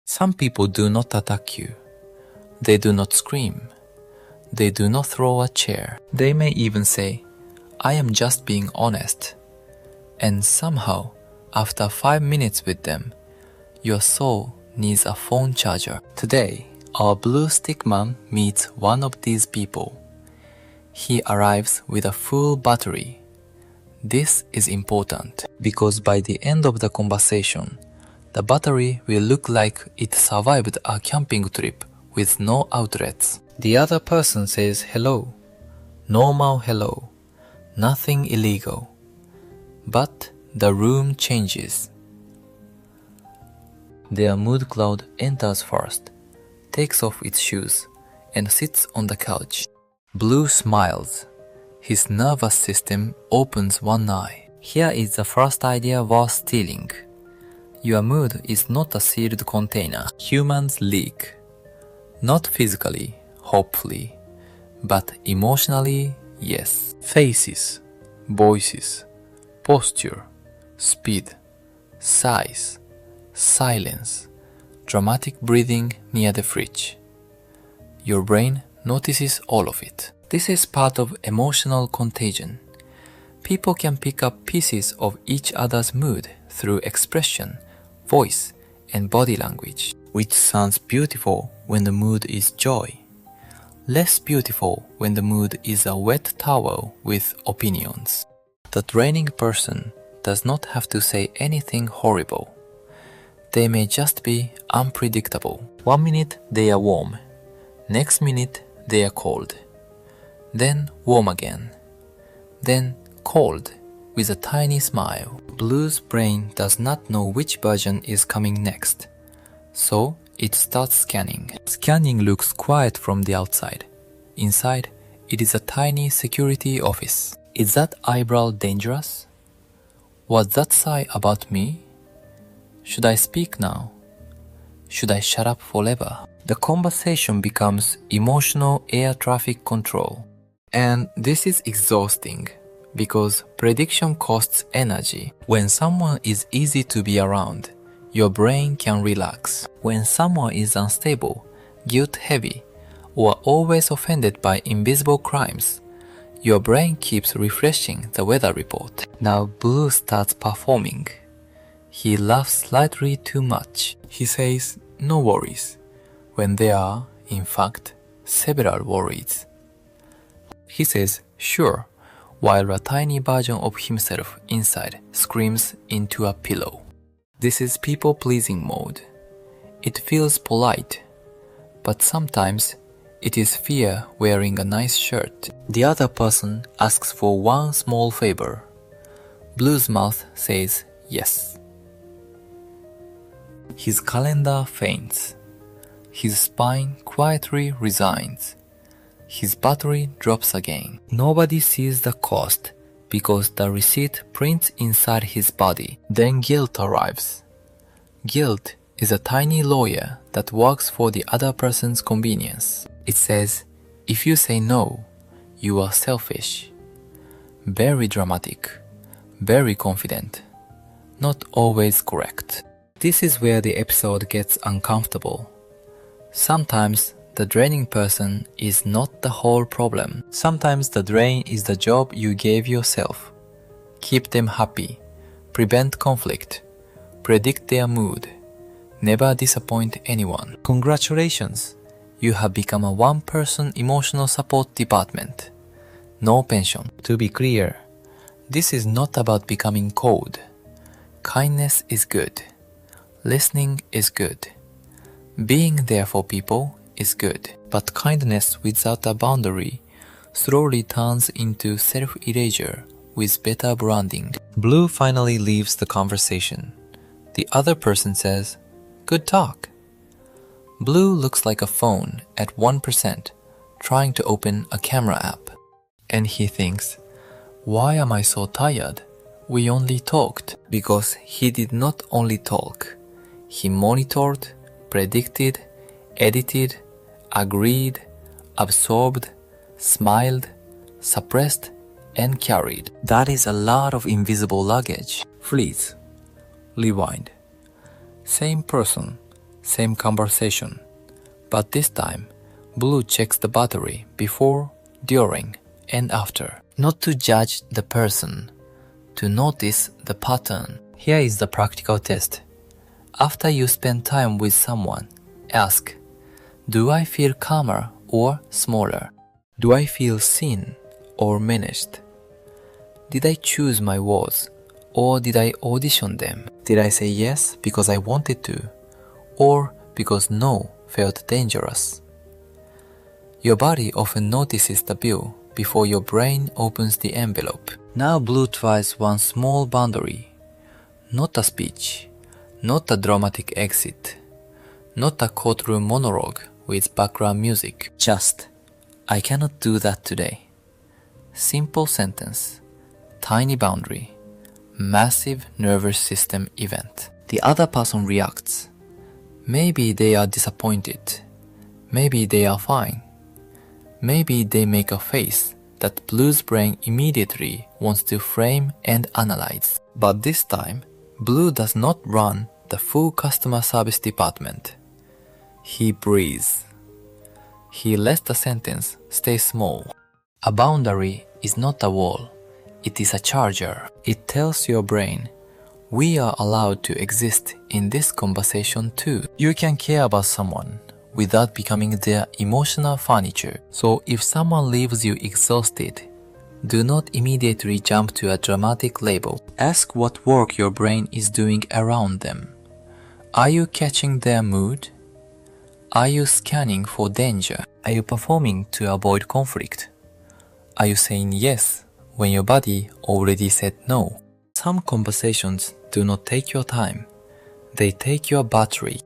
Some people do not attack you. They do not scream. They do not throw a chair. They may even say, "I am just being honest." And somehow, after 5 minutes with them, your soul needs a phone charger. Today, our blue stickman meets one of these people. He arrives with a full battery. This is important because by the end of the conversation, the battery will look like it survived a camping trip with no outlets. The other person says hello, normal hello, nothing illegal. But the room changes. Their mood cloud enters first, takes off its shoes, and sits on the couch. Blue smiles. His nervous system opens one eye. Here is the first idea worth stealing. Your mood is not a sealed container. Humans leak. Not physically, hopefully, but emotionally, yes. Faces, voices, posture, speed, size, silence, dramatic breathing near the fridge. Your brain notices all of it. This is part of emotional contagion. People can pick up pieces of each other's mood through expression, voice, and body language, which sounds beautiful when the mood is joy. Less beautiful when the mood is a wet towel with opinions. The draining person does not have to say anything horrible. They may just be unpredictable. 1 minute they are warm, next minute they are cold, then warm again, then cold with a tiny smile. Blue's brain does not know which version is coming next, so it starts scanning. Scanning looks quiet from the outside. Inside, it is a tiny security office. Is that eyebrow dangerous? Was that sigh about me? Should I speak now? Should I shut up forever? The conversation becomes emotional air traffic control. And this is exhausting because prediction costs energy. When someone is easy to be around, your brain can relax. When someone is unstable, guilt-heavy, or always offended by invisible crimes, your brain keeps refreshing the weather report. Now Blue starts performing. He laughs slightly too much. He says, "No worries," when there are, in fact, several worries. He says, "Sure," while a tiny version of himself inside screams into a pillow. This is people-pleasing mode. It feels polite, but sometimes it is fear wearing a nice shirt. The other person asks for one small favor. Blue's mouth says yes. His calendar faints. His spine quietly resigns. His battery drops again. Nobody sees the cost because the receipt prints inside his body. Then guilt arrives. Guilt is a tiny lawyer that works for the other person's convenience. It says, if you say no, you are selfish. Very dramatic, very confident, not always correct. This is where the episode gets uncomfortable. Sometimes the draining person is not the whole problem. Sometimes the drain is the job you gave yourself. Keep them happy, prevent conflict, predict their mood, never disappoint anyone. Congratulations! You have become a one-person emotional support department. No pension. To be clear, this is not about becoming cold. Kindness is good. Listening is good. Being there for people is good. But kindness without a boundary slowly turns into self-erasure with better branding. Blue finally leaves the conversation. The other person says, "Good talk." Blue looks like a phone at 1% trying to open a camera app. And he thinks, why am I so tired? We only talked. Because he did not only talk. He monitored, predicted, edited, agreed, absorbed, smiled, suppressed, and carried. That is a lot of invisible luggage. Freeze. Rewind. Same person, Same conversation. But this time, Blue checks the battery before, during, and after. Not to judge the person, to notice the pattern. Here is the practical test. After you spend time with someone, ask, do I feel calmer or smaller? Do I feel seen or menaced? Did I choose my words or did I audition them? Did I say yes because I wanted to or because no felt dangerous? Your body often notices the bill before your brain opens the envelope. Now Blue tries one small boundary. Not a speech, not a dramatic exit, not a courtroom monologue with background music. Just, I cannot do that today. Simple sentence, tiny boundary, massive nervous system event. The other person reacts. Maybe they are disappointed. Maybe they are fine. Maybe they make a face that Blue's brain immediately wants to frame and analyze. But this time, Blue does not run the full customer service department. He breathes. He lets the sentence stay small. A boundary is not a wall. It is a charger. It tells your brain, we are allowed to exist in this conversation too. You can care about someone without becoming their emotional furniture. So if someone leaves you exhausted, do not immediately jump to a dramatic label. Ask what work your brain is doing around them. Are you catching their mood? Are you scanning for danger? Are you performing to avoid conflict? Are you saying yes when your body already said no? Some conversations do not take your time. They take your battery.